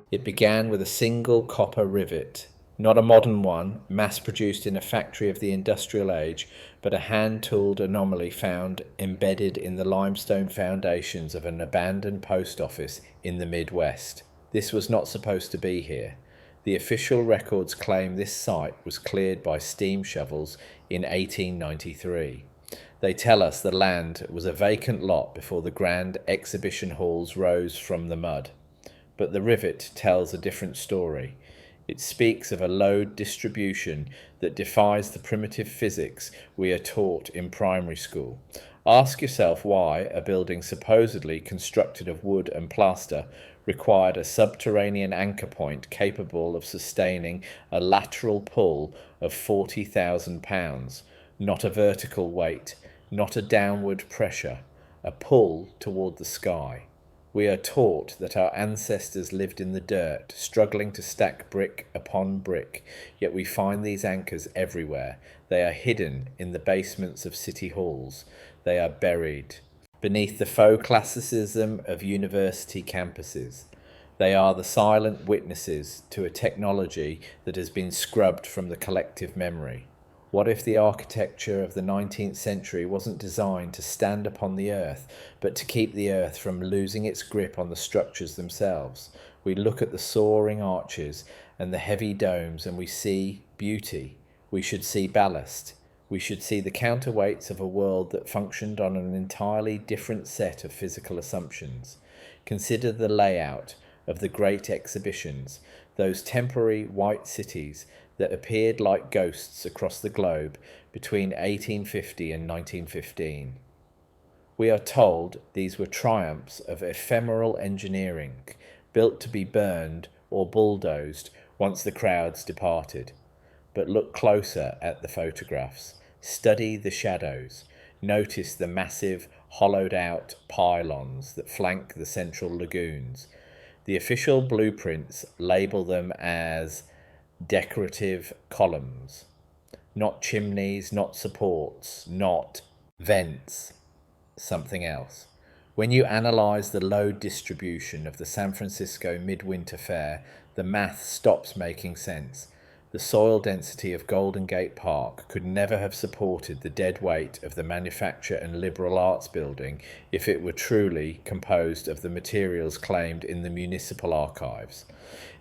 It began with a single copper rivet, not a modern one, mass-produced in a factory of the industrial age, but a hand-tooled anomaly found embedded in the limestone foundations of an abandoned post office in the Midwest. This was not supposed to be here. The official records claim this site was cleared by steam shovels in 1893. They tell us the land was a vacant lot before the grand exhibition halls rose from the mud. But the rivet tells a different story. It speaks of a load distribution that defies the primitive physics we are taught in primary school. Ask yourself why a building supposedly constructed of wood and plaster required a subterranean anchor point capable of sustaining a lateral pull of 40,000 pounds, not a vertical weight, not a downward pressure, a pull toward the sky. We are taught that our ancestors lived in the dirt, struggling to stack brick upon brick, yet we find these anchors everywhere. They are hidden in the basements of city halls. They are buried beneath the faux classicism of university campuses. They are the silent witnesses to a technology that has been scrubbed from the collective memory. What if the architecture of the 19th century wasn't designed to stand upon the earth, but to keep the earth from losing its grip on the structures themselves? We look at the soaring arches and the heavy domes and we see beauty. We should see ballast. We should see the counterweights of a world that functioned on an entirely different set of physical assumptions. Consider the layout of the great exhibitions, those temporary white cities that appeared like ghosts across the globe between 1850 and 1915. We are told these were triumphs of ephemeral engineering, built to be burned or bulldozed once the crowds departed. But look closer at the photographs. Study the shadows. Notice the massive, hollowed-out pylons that flank the central lagoons. The official blueprints label them as decorative columns, not chimneys, not supports, not vents, something else. When you analyze the load distribution of the San Francisco Midwinter Fair, the math stops making sense. The soil density of Golden Gate Park could never have supported the dead weight of the Manufacture and Liberal Arts Building if it were truly composed of the materials claimed in the municipal archives.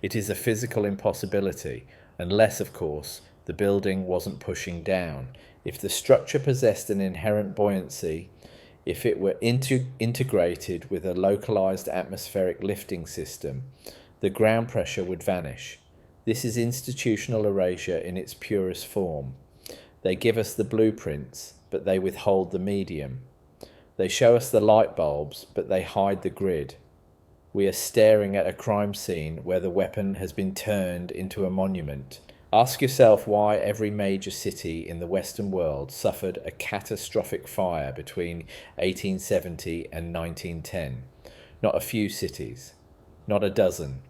It is a physical impossibility, unless, of course, the building wasn't pushing down. If the structure possessed an inherent buoyancy, if it were integrated with a localized atmospheric lifting system, the ground pressure would vanish. This is institutional erasure in its purest form. They give us the blueprints, but they withhold the medium. They show us the light bulbs, but they hide the grid. We are staring at a crime scene where the weapon has been turned into a monument. Ask yourself why every major city in the Western world suffered a catastrophic fire between 1870 and 1910. Not a few cities, not a dozen,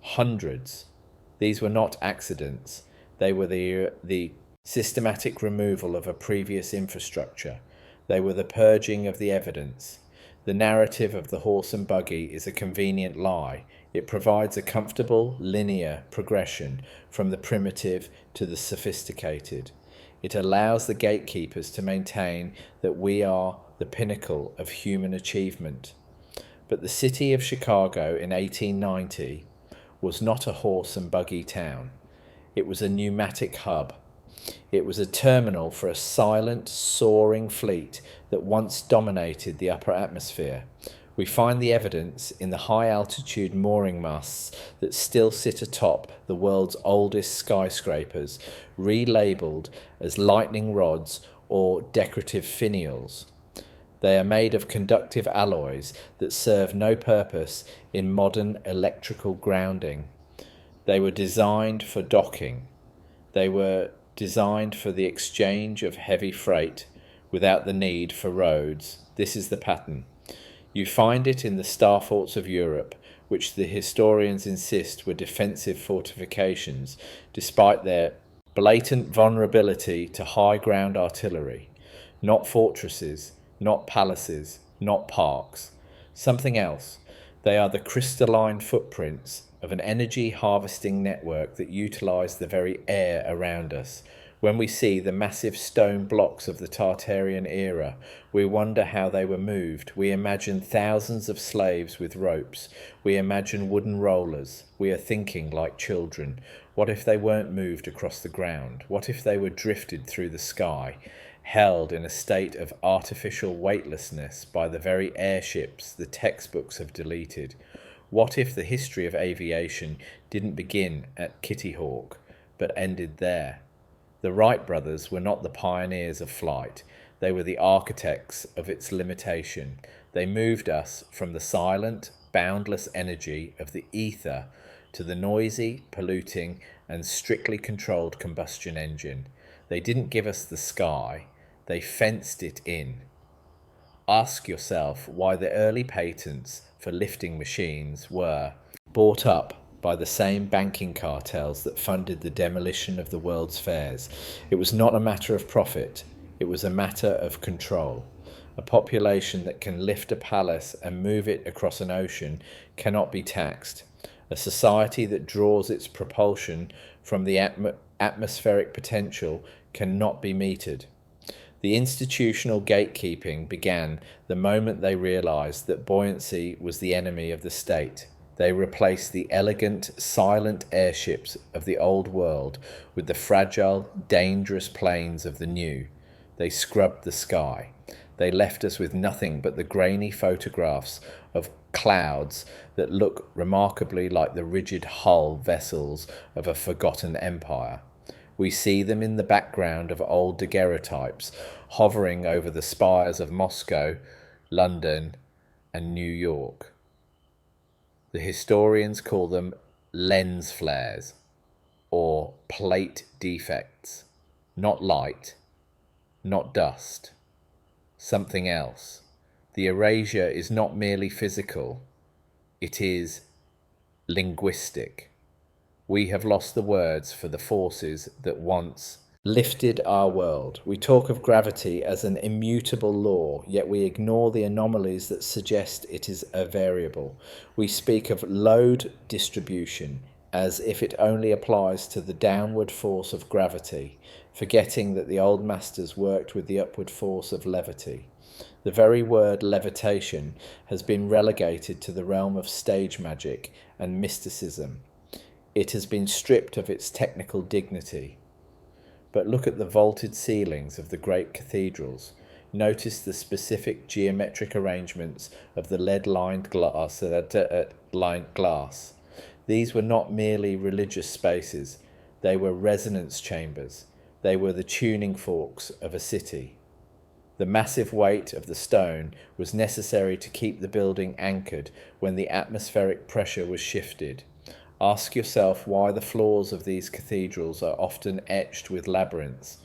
hundreds. These were not accidents. They were the systematic removal of a previous infrastructure. They were the purging of the evidence. The narrative of the horse and buggy is a convenient lie. It provides a comfortable, linear progression from the primitive to the sophisticated. It allows the gatekeepers to maintain that we are the pinnacle of human achievement. But the city of Chicago in 1890 was not a horse and buggy town. It was a pneumatic hub. It was a terminal for a silent, soaring fleet that once dominated the upper atmosphere. We find the evidence in the high-altitude mooring masts that still sit atop the world's oldest skyscrapers, relabeled as lightning rods or decorative finials. They are made of conductive alloys that serve no purpose in modern electrical grounding. They were designed for docking. They were designed for the exchange of heavy freight without the need for roads. This is the pattern. You find it in the star forts of Europe, which the historians insist were defensive fortifications, despite their blatant vulnerability to high ground artillery. Not fortresses, not palaces, not parks. Something else. They are the crystalline footprints of an energy harvesting network that utilize the very air around us. When we see the massive stone blocks of the Tartarian era, we wonder how they were moved. We imagine thousands of slaves with ropes. We imagine wooden rollers. We are thinking like children. What if they weren't moved across the ground? What if they were drifted through the sky, held in a state of artificial weightlessness by the very airships the textbooks have deleted? What if the history of aviation didn't begin at Kitty Hawk, but ended there? The Wright brothers were not the pioneers of flight. They were the architects of its limitation. They moved us from the silent, boundless energy of the ether to the noisy, polluting, and strictly controlled combustion engine. They didn't give us the sky. They fenced it in. Ask yourself why the early patents for lifting machines were bought up by the same banking cartels that funded the demolition of the world's fairs. It was not a matter of profit, it was a matter of control. A population that can lift a palace and move it across an ocean cannot be taxed. A society that draws its propulsion from the atmospheric potential cannot be metered. The institutional gatekeeping began the moment they realized that buoyancy was the enemy of the state. They replaced the elegant, silent airships of the old world with the fragile, dangerous planes of the new. They scrubbed the sky. They left us with nothing but the grainy photographs of clouds that look remarkably like the rigid hull vessels of a forgotten empire. We see them in the background of old daguerreotypes hovering over the spires of Moscow, London, and New York. The historians call them lens flares or plate defects, not light, not dust, something else. The erasure is not merely physical, it is linguistic. We have lost the words for the forces that once lifted our world. We talk of gravity as an immutable law, yet we ignore the anomalies that suggest it is a variable. We speak of load distribution as if it only applies to the downward force of gravity, forgetting that the old masters worked with the upward force of levity. The very word levitation has been relegated to the realm of stage magic and mysticism. It has been stripped of its technical dignity. But look at the vaulted ceilings of the great cathedrals. Notice the specific geometric arrangements of the lead-lined glass. These were not merely religious spaces. They were resonance chambers. They were the tuning forks of a city. The massive weight of the stone was necessary to keep the building anchored when the atmospheric pressure was shifted. Ask yourself why the floors of these cathedrals are often etched with labyrinths.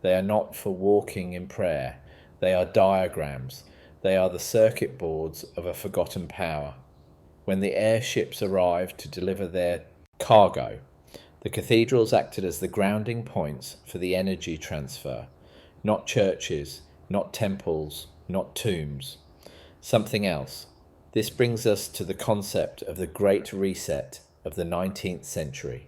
They are not for walking in prayer. They are diagrams. They are the circuit boards of a forgotten power. When the airships arrived to deliver their cargo, the cathedrals acted as the grounding points for the energy transfer. Not churches, not temples, not tombs. Something else. This brings us to the concept of the Great Reset of the 19th century.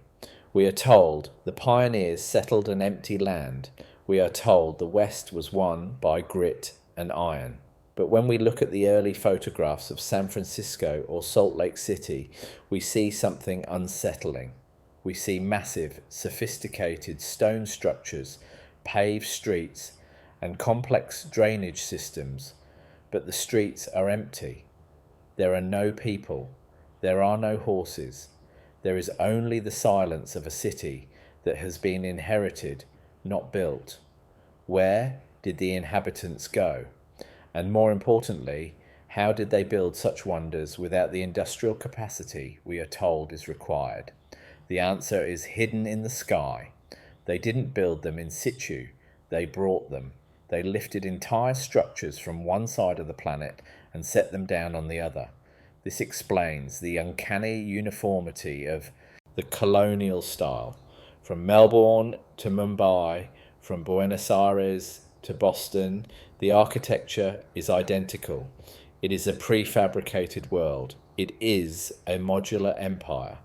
We are told the pioneers settled an empty land. We are told the West was won by grit and iron. But when we look at the early photographs of San Francisco or Salt Lake City, we see something unsettling. We see massive, sophisticated stone structures, paved streets, and complex drainage systems. But the streets are empty. There are no people. There are no horses. There is only the silence of a city that has been inherited, not built. Where did the inhabitants go? And more importantly, how did they build such wonders without the industrial capacity we are told is required? The answer is hidden in the sky. They didn't build them in situ, they brought them. They lifted entire structures from one side of the planet and set them down on the other. This explains the uncanny uniformity of the colonial style. From Melbourne to Mumbai, from Buenos Aires to Boston, the architecture is identical. It is a prefabricated world. It is a modular empire.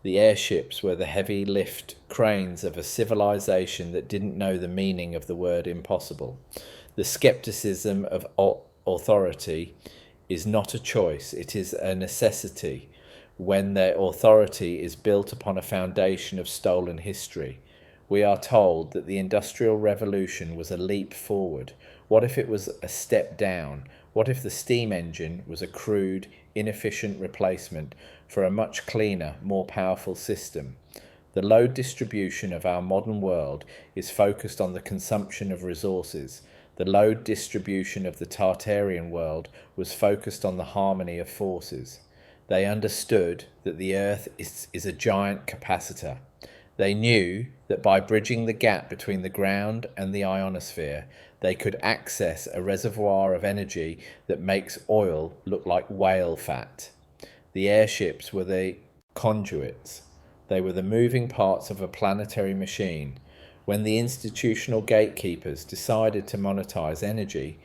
The airships were the heavy lift cranes of a civilization that didn't know the meaning of the word impossible. The skepticism of authority is not a choice, it is a necessity when their authority is built upon a foundation of stolen history. We are told that the Industrial Revolution was a leap forward. What if it was a step down? What if the steam engine was a crude, inefficient replacement for a much cleaner, more powerful system? The load distribution of our modern world is focused on the consumption of resources. The load distribution of the Tartarian world was focused on the harmony of forces. They understood that the Earth is a giant capacitor. They knew that by bridging the gap between the ground and the ionosphere, they could access a reservoir of energy that makes oil look like whale fat. The airships were the conduits. They were the moving parts of a planetary machine. When the institutional gatekeepers decided to monetize energy,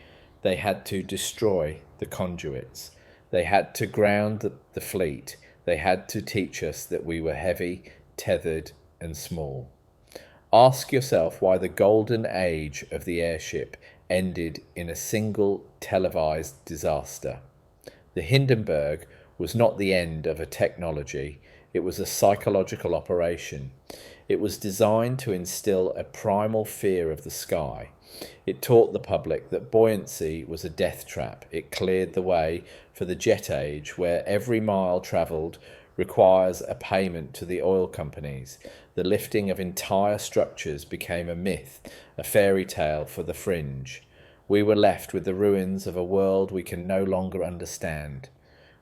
they had to destroy the conduits. They had to ground the fleet. They had to teach us that we were heavy, tethered, and small. Ask yourself why the golden age of the airship ended in a single televised disaster. The Hindenburg was not the end of a technology, it was a psychological operation. It was designed to instill a primal fear of the sky. It taught the public that buoyancy was a death trap. It cleared the way for the jet age, where every mile travelled requires a payment to the oil companies. The lifting of entire structures became a myth, a fairy tale for the fringe. We were left with the ruins of a world we can no longer understand.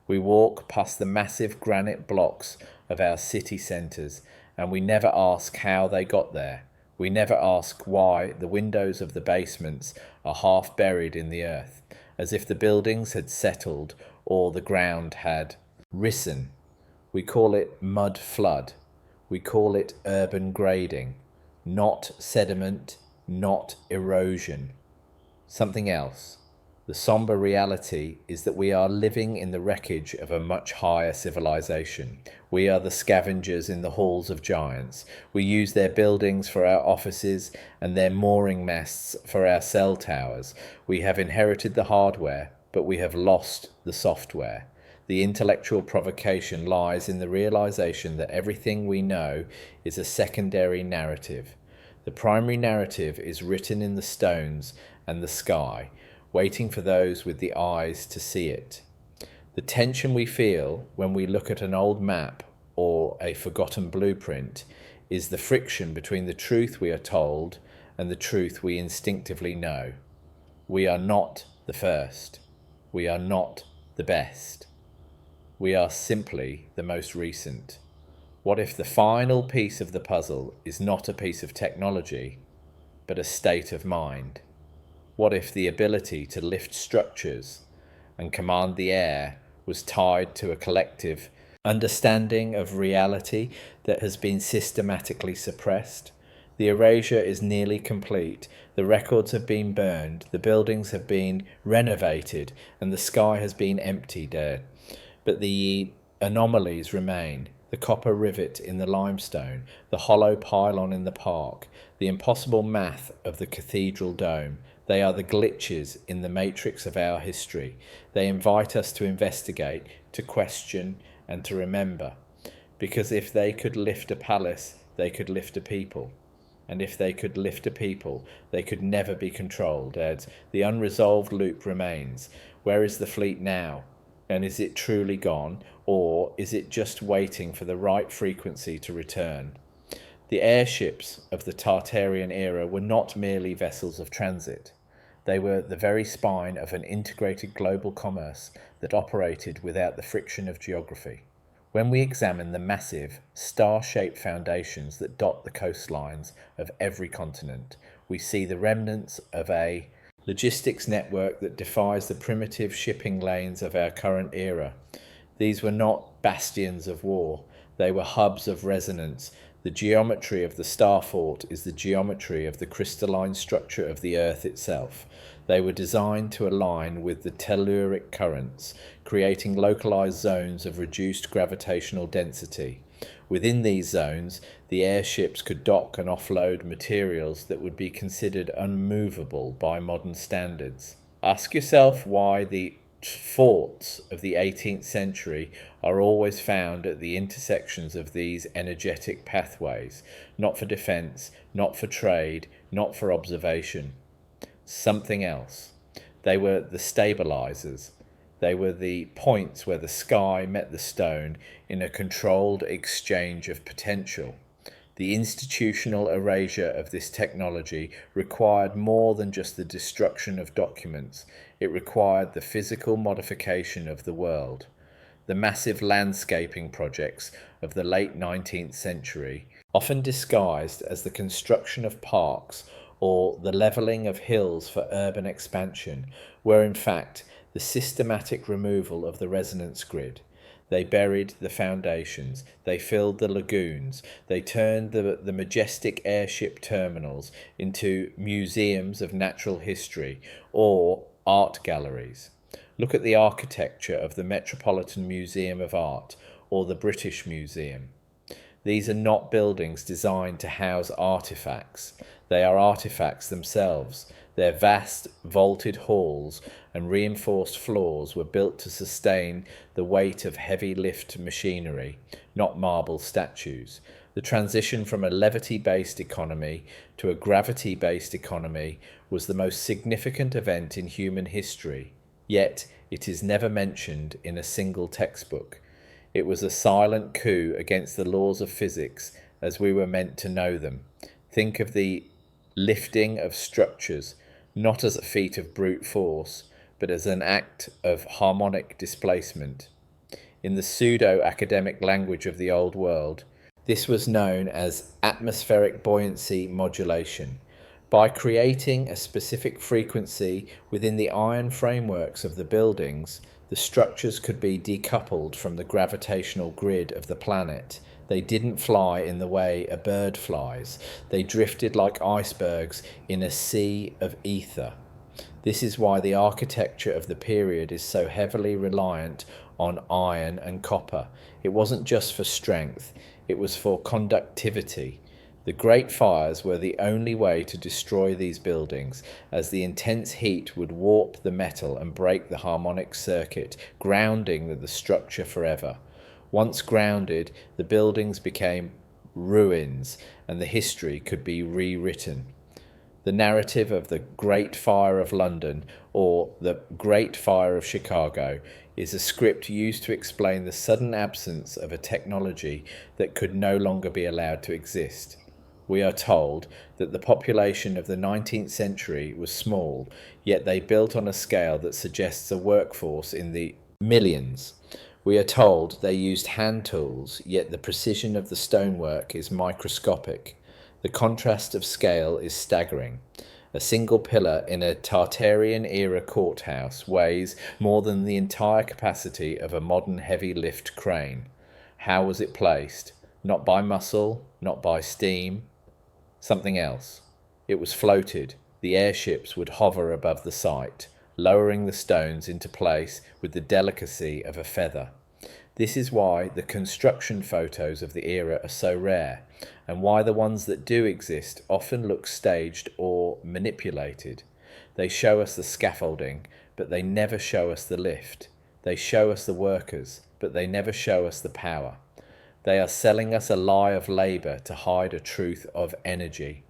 We walk past the massive granite blocks of our city centres, and we never ask how they got there. We never ask why the windows of the basements are half buried in the earth, as if the buildings had settled or the ground had risen. We call it mud flood. We call it urban grading, not sediment, not erosion. Something else. The somber reality is that we are living in the wreckage of a much higher civilization. We are the scavengers in the halls of giants. We use their buildings for our offices and their mooring masts for our cell towers. We have inherited the hardware, but we have lost the software. The intellectual provocation lies in the realization that everything we know is a secondary narrative. The primary narrative is written in the stones and the sky, waiting for those with the eyes to see it. The tension we feel when we look at an old map or a forgotten blueprint is the friction between the truth we are told and the truth we instinctively know. We are not the first. We are not the best. We are simply the most recent. What if the final piece of the puzzle is not a piece of technology, but a state of mind? What if the ability to lift structures and command the air was tied to a collective understanding of reality that has been systematically suppressed? The erasure is nearly complete. The records have been burned, the buildings have been renovated, and the sky has been emptied. But the anomalies remain. The copper rivet in the limestone, the hollow pylon in the park, the impossible math of the cathedral dome. They are the glitches in the matrix of our history. They invite us to investigate, to question, and to remember. Because if they could lift a palace, they could lift a people. And if they could lift a people, they could never be controlled. As the unresolved loop remains. Where is the fleet now? And is it truly gone? Or is it just waiting for the right frequency to return? The airships of the Tartarian era were not merely vessels of transit. They were the very spine of an integrated global commerce that operated without the friction of geography. When we examine the massive, star-shaped foundations that dot the coastlines of every continent, we see the remnants of a logistics network that defies the primitive shipping lanes of our current era. These were not bastions of war, they were hubs of resonance. The geometry of the star fort is the geometry of the crystalline structure of the earth itself. They were designed to align with the telluric currents, creating localized zones of reduced gravitational density. Within these zones, the airships could dock and offload materials that would be considered unmovable by modern standards. Ask yourself why the forts of the 18th century are always found at the intersections of these energetic pathways, not for defense, not for trade, not for observation. Something else. They were the stabilizers. They were the points where the sky met the stone in a controlled exchange of potential. The institutional erasure of this technology required more than just the destruction of documents. It required the physical modification of the world. The massive landscaping projects of the late 19th century, often disguised as the construction of parks or the levelling of hills for urban expansion, were in fact the systematic removal of the resonance grid. They buried the foundations, they filled the lagoons, they turned the majestic airship terminals into museums of natural history or art galleries. Look at the architecture of the Metropolitan Museum of Art or the British Museum. These are not buildings designed to house artifacts. They are artifacts themselves. Their vast, vaulted halls and reinforced floors were built to sustain the weight of heavy lift machinery, not marble statues. The transition from a levity-based economy to a gravity-based economy was the most significant event in human history, yet it is never mentioned in a single textbook. It was a silent coup against the laws of physics as we were meant to know them. Think of the lifting of structures, not as a feat of brute force, but as an act of harmonic displacement. In the pseudo-academic language of the old world, this was known as atmospheric buoyancy modulation. By creating a specific frequency within the iron frameworks of the buildings, the structures could be decoupled from the gravitational grid of the planet. They didn't fly in the way a bird flies. They drifted like icebergs in a sea of ether. This is why the architecture of the period is so heavily reliant on iron and copper. It wasn't just for strength, it was for conductivity. The Great Fires were the only way to destroy these buildings, as the intense heat would warp the metal and break the harmonic circuit, grounding the structure forever. Once grounded, the buildings became ruins, and the history could be rewritten. The narrative of the Great Fire of London or the Great Fire of Chicago is a script used to explain the sudden absence of a technology that could no longer be allowed to exist. We are told that the population of the 19th century was small, yet they built on a scale that suggests a workforce in the millions. We are told they used hand tools, yet the precision of the stonework is microscopic. The contrast of scale is staggering. A single pillar in a Tartarian-era courthouse weighs more than the entire capacity of a modern heavy lift crane. How was it placed? Not by muscle, not by steam. Something else. It was floated. The airships would hover above the site, lowering the stones into place with the delicacy of a feather. This is why the construction photos of the era are so rare, and why the ones that do exist often look staged or manipulated. They show us the scaffolding, but they never show us the lift. They show us the workers, but they never show us the power. They are selling us a lie of labour to hide a truth of energy.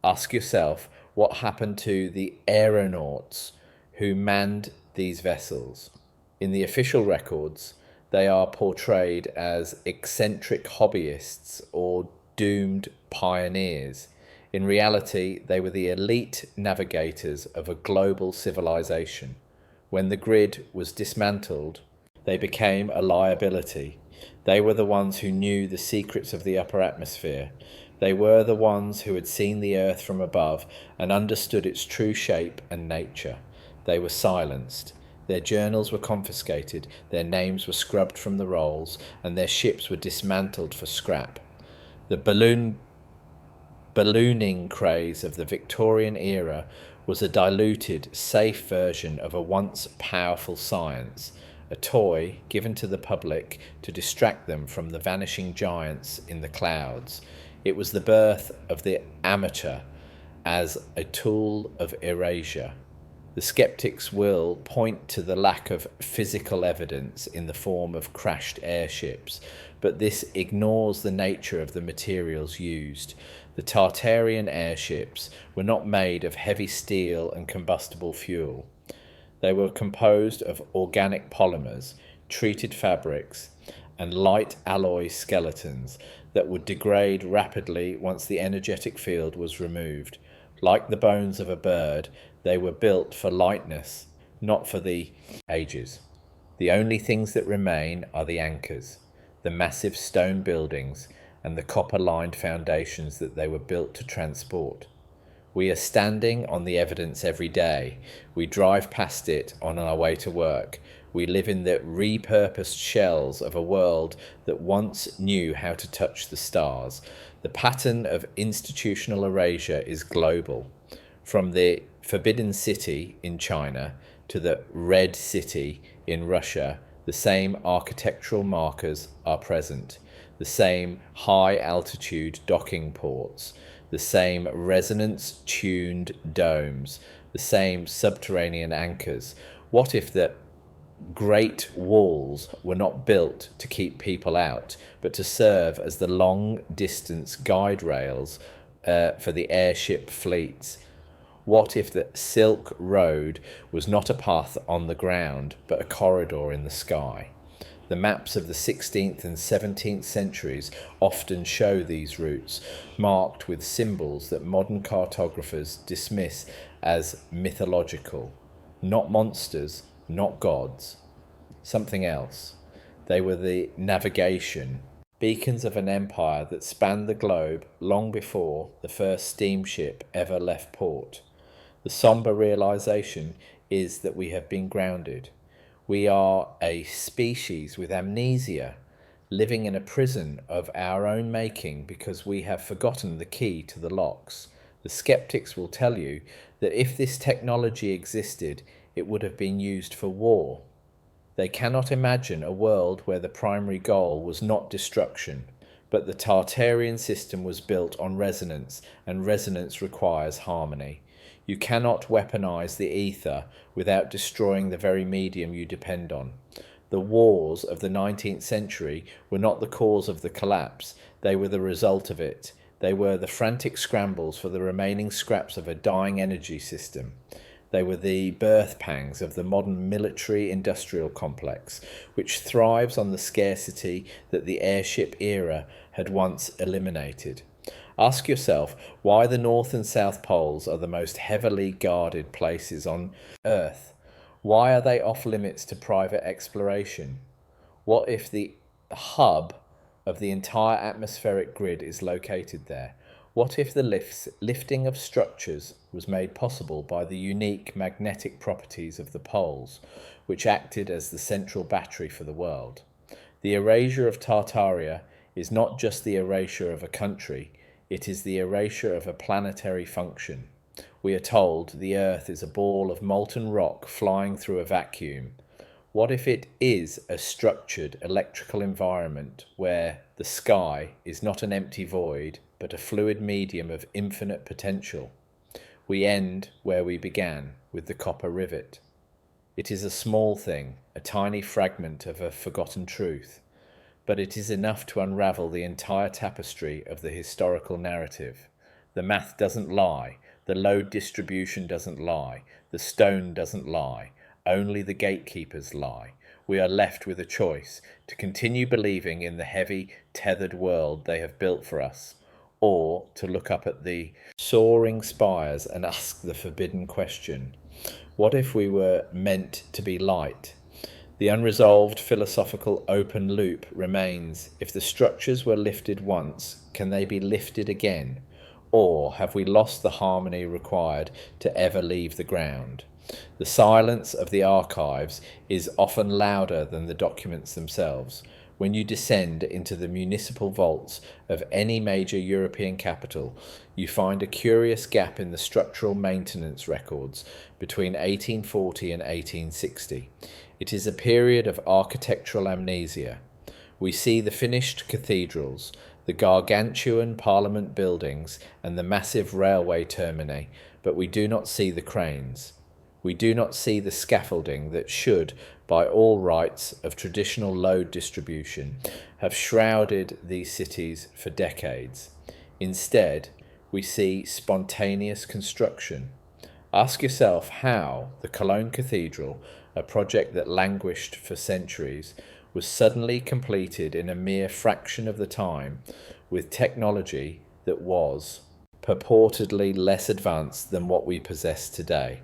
Ask yourself what happened to the aeronauts who manned these vessels. In the official records, they are portrayed as eccentric hobbyists or doomed pioneers. In reality, they were the elite navigators of a global civilization. When the grid was dismantled, they became a liability. They were the ones who knew the secrets of the upper atmosphere. They were the ones who had seen the earth from above and understood its true shape and nature. They were silenced. Their journals were confiscated, their names were scrubbed from the rolls, and their ships were dismantled for scrap. The balloon ballooning craze of the Victorian era was a diluted, safe version of a once powerful science, a toy given to the public to distract them from the vanishing giants in the clouds. It was the birth of the amateur as a tool of erasure. The skeptics will point to the lack of physical evidence in the form of crashed airships, but this ignores the nature of the materials used. The Tartarian airships were not made of heavy steel and combustible fuel. They were composed of organic polymers, treated fabrics, and light alloy skeletons that would degrade rapidly once the energetic field was removed. Like the bones of a bird, they were built for lightness, not for the ages. The only things that remain are the anchors, the massive stone buildings, and the copper-lined foundations that they were built to transport. We are standing on the evidence every day. We drive past it on our way to work. We live in the repurposed shells of a world that once knew how to touch the stars. The pattern of institutional erasure is global. From the Forbidden City in China to the Red City in Russia, the same architectural markers are present. The same high-altitude docking ports, the same resonance-tuned domes, the same subterranean anchors. What if the great walls were not built to keep people out, but to serve as the long-distance guide rails for the airship fleets? What if the Silk Road was not a path on the ground, but a corridor in the sky? The maps of the 16th and 17th centuries often show these routes, marked with symbols that modern cartographers dismiss as mythological. Not monsters, not gods. Something else. They were the navigation, beacons of an empire that spanned the globe long before the first steamship ever left port. The somber realization is that we have been grounded. We are a species with amnesia, living in a prison of our own making because we have forgotten the key to the locks. The skeptics will tell you that if this technology existed, it would have been used for war. They cannot imagine a world where the primary goal was not destruction, but the Tartarian system was built on resonance, and resonance requires harmony. You cannot weaponize the ether without destroying the very medium you depend on. The wars of the 19th century were not the cause of the collapse, they were the result of it. They were the frantic scrambles for the remaining scraps of a dying energy system. They were the birth pangs of the modern military-industrial complex, which thrives on the scarcity that the airship era had once eliminated. Ask yourself why the North and South Poles are the most heavily guarded places on Earth. Why are they off limits to private exploration? What if the hub of the entire atmospheric grid is located there? What if the lifting of structures was made possible by the unique magnetic properties of the poles, which acted as the central battery for the world? The erasure of Tartaria is not just the erasure of a country, it is the erasure of a planetary function. We are told the Earth is a ball of molten rock flying through a vacuum. What if it is a structured electrical environment where the sky is not an empty void, but a fluid medium of infinite potential? We end where we began, with the copper rivet. It is a small thing, a tiny fragment of a forgotten truth, but it is enough to unravel the entire tapestry of the historical narrative. The math doesn't lie, the load distribution doesn't lie, the stone doesn't lie, only the gatekeepers lie. We are left with a choice, to continue believing in the heavy, tethered world they have built for us, or to look up at the soaring spires and ask the forbidden question, what if we were meant to be light? The unresolved philosophical open loop remains. If the structures were lifted once, can they be lifted again? Or have we lost the harmony required to ever leave the ground? The silence of the archives is often louder than the documents themselves. When you descend into the municipal vaults of any major European capital, you find a curious gap in the structural maintenance records between 1840 and 1860. It is a period of architectural amnesia. We see the finished cathedrals, the gargantuan parliament buildings, and the massive railway termini, but we do not see the cranes. We do not see the scaffolding that should, by all rights of traditional load distribution, have shrouded these cities for decades. Instead, we see spontaneous construction. Ask yourself how the Cologne Cathedral, a project that languished for centuries, was suddenly completed in a mere fraction of the time with technology that was purportedly less advanced than what we possess today.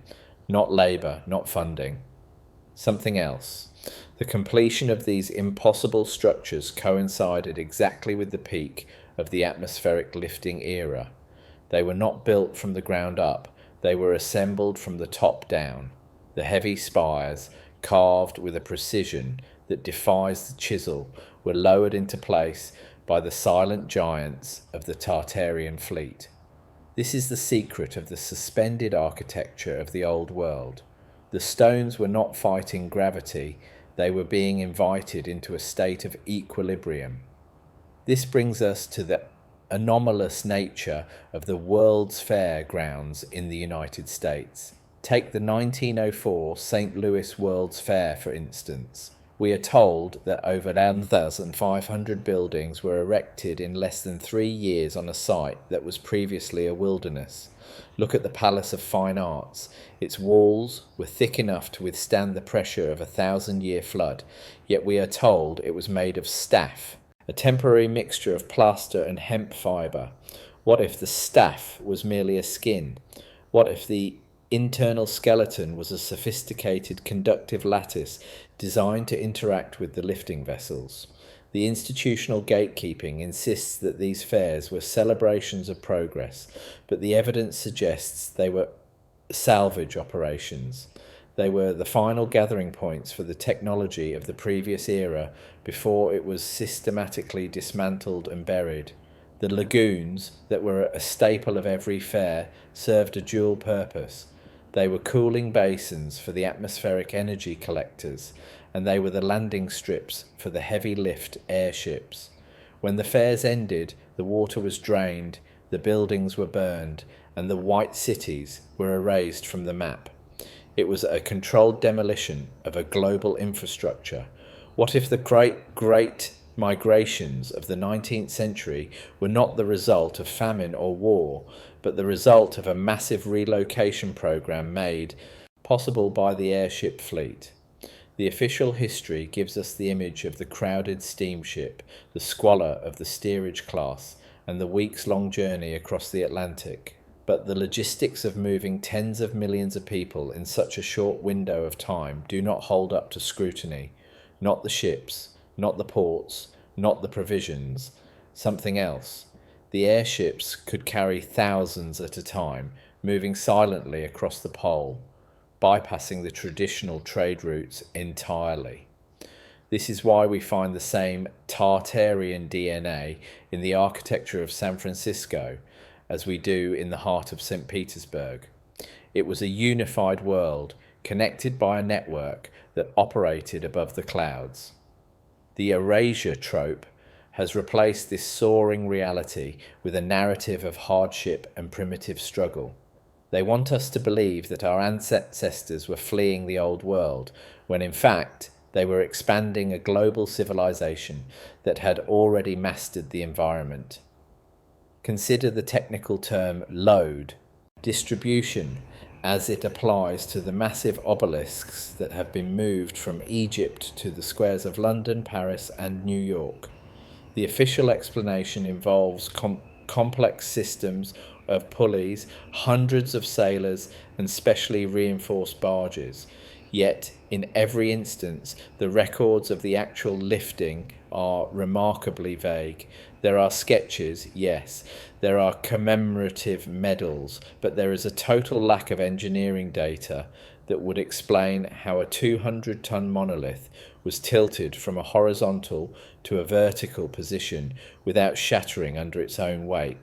Not labour, not funding. Something else. The completion of these impossible structures coincided exactly with the peak of the atmospheric lifting era. They were not built from the ground up, they were assembled from the top down. The heavy spires, carved with a precision that defies the chisel, were lowered into place by the silent giants of the Tartarian fleet. This is the secret of the suspended architecture of the old world. The stones were not fighting gravity, they were being invited into a state of equilibrium. This brings us to the anomalous nature of the World's Fair grounds in the United States. Take the 1904 St. Louis World's Fair, for instance. We are told that over 1,500 buildings were erected in less than 3 years on a site that was previously a wilderness. Look at the Palace of Fine Arts. Its walls were thick enough to withstand the pressure of a 1,000-year flood, yet we are told it was made of staff, a temporary mixture of plaster and hemp fibre. What if the staff was merely a skin? What if the internal skeleton was a sophisticated conductive lattice designed to interact with the lifting vessels? The institutional gatekeeping insists that these fairs were celebrations of progress, but the evidence suggests they were salvage operations. They were the final gathering points for the technology of the previous era before it was systematically dismantled and buried. The lagoons, that were a staple of every fair, served a dual purpose. They were cooling basins for the atmospheric energy collectors, and they were the landing strips for the heavy lift airships. When the fairs ended, the water was drained, the buildings were burned, and the white cities were erased from the map. It was a controlled demolition of a global infrastructure. What if the great migrations of the 19th century were not the result of famine or war, but the result of a massive relocation program made possible by the airship fleet? The official history gives us the image of the crowded steamship, the squalor of the steerage class, and the weeks-long journey across the Atlantic. But the logistics of moving tens of millions of people in such a short window of time do not hold up to scrutiny. Not the ships, not the ports, not the provisions. Something else. The airships could carry thousands at a time, moving silently across the pole, bypassing the traditional trade routes entirely. This is why we find the same Tartarian DNA in the architecture of San Francisco as we do in the heart of St. Petersburg. It was a unified world, connected by a network that operated above the clouds. The erasure trope has replaced this soaring reality with a narrative of hardship and primitive struggle. They want us to believe that our ancestors were fleeing the old world, when in fact they were expanding a global civilization that had already mastered the environment. Consider the technical term load, distribution, as it applies to the massive obelisks that have been moved from Egypt to the squares of London, Paris, and New York. The official explanation involves complex systems of pulleys, hundreds of sailors, and specially reinforced barges. Yet, in every instance, the records of the actual lifting are remarkably vague. There are sketches, yes. There are commemorative medals, but there is a total lack of engineering data. that would explain how a 200-ton monolith was tilted from a horizontal to a vertical position without shattering under its own weight,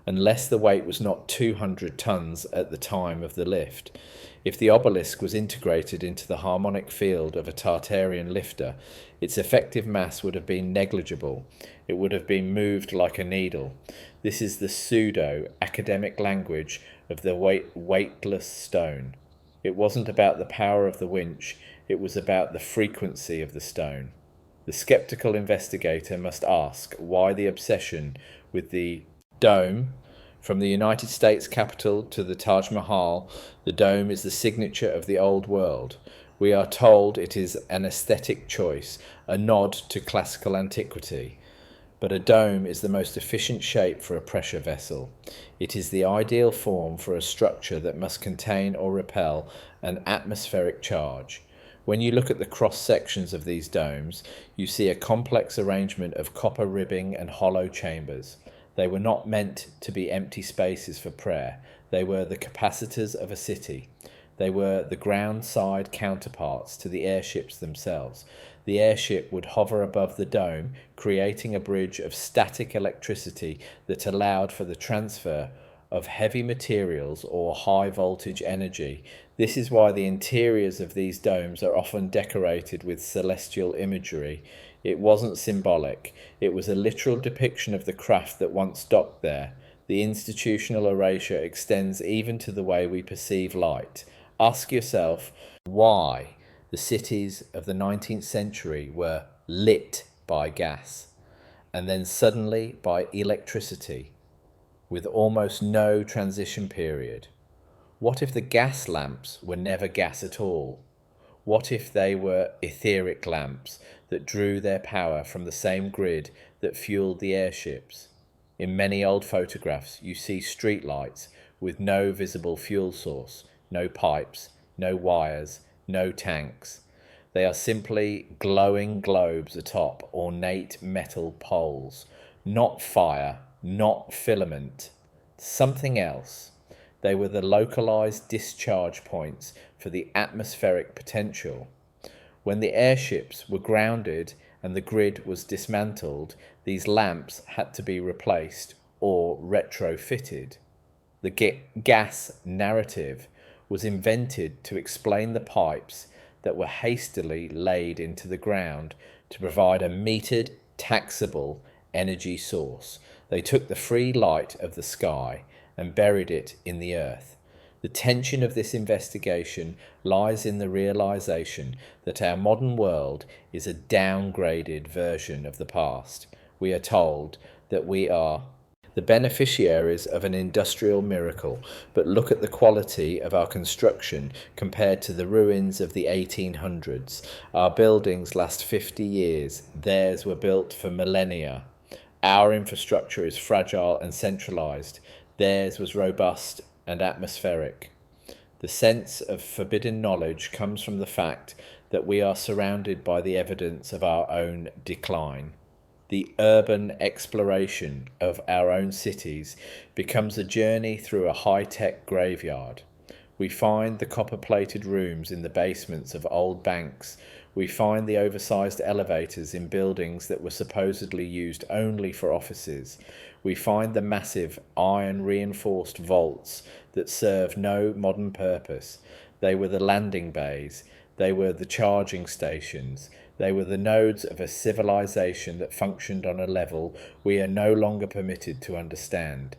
unless the weight was not 200 tons at the time of the lift. If the obelisk was integrated into the harmonic field of a Tartarian lifter, its effective mass would have been negligible. It would have been moved like a needle. This is the pseudo-academic language of the weightless stone. It wasn't about the power of the winch, it was about the frequency of the stone. The skeptical investigator must ask why the obsession with the dome. From the United States Capitol to the Taj Mahal, the dome is the signature of the old world. We are told it is an aesthetic choice, a nod to classical antiquity. But a dome is the most efficient shape for a pressure vessel. It is the ideal form for a structure that must contain or repel an atmospheric charge. When you look at the cross-sections of these domes, you see a complex arrangement of copper ribbing and hollow chambers. They were not meant to be empty spaces for prayer. They were the capacitors of a city. They were the ground-side counterparts to the airships themselves. The airship would hover above the dome, creating a bridge of static electricity that allowed for the transfer of heavy materials or high-voltage energy. This is why the interiors of these domes are often decorated with celestial imagery. It wasn't symbolic. It was a literal depiction of the craft that once docked there. The institutional erasure extends even to the way we perceive light. Ask yourself why the cities of the 19th century were lit by gas and then suddenly by electricity with almost no transition period. What if the gas lamps were never gas at all? What if they were etheric lamps that drew their power from the same grid that fueled the airships? In many old photographs, you see street lights with no visible fuel source, no pipes, no wires, no tanks. They are simply glowing globes atop ornate metal poles. Not fire, not filament, something else. They were the localized discharge points for the atmospheric potential. When the airships were grounded and the grid was dismantled, these lamps had to be replaced or retrofitted. The gas narrative was invented to explain the pipes that were hastily laid into the ground to provide a metered, taxable energy source. They took the free light of the sky and buried it in the earth. The tension of this investigation lies in the realization that our modern world is a downgraded version of the past. We are told that we are the beneficiaries of an industrial miracle, but look at the quality of our construction compared to the ruins of the 1800s. Our buildings last 50 years, theirs were built for millennia. Our infrastructure is fragile and centralized, theirs was robust and atmospheric. The sense of forbidden knowledge comes from the fact that we are surrounded by the evidence of our own decline. The urban exploration of our own cities becomes a journey through a high-tech graveyard. We find the copper-plated rooms in the basements of old banks. We find the oversized elevators in buildings that were supposedly used only for offices. We find the massive iron-reinforced vaults that serve no modern purpose. They were the landing bays. They were the charging stations. They were the nodes of a civilization that functioned on a level we are no longer permitted to understand.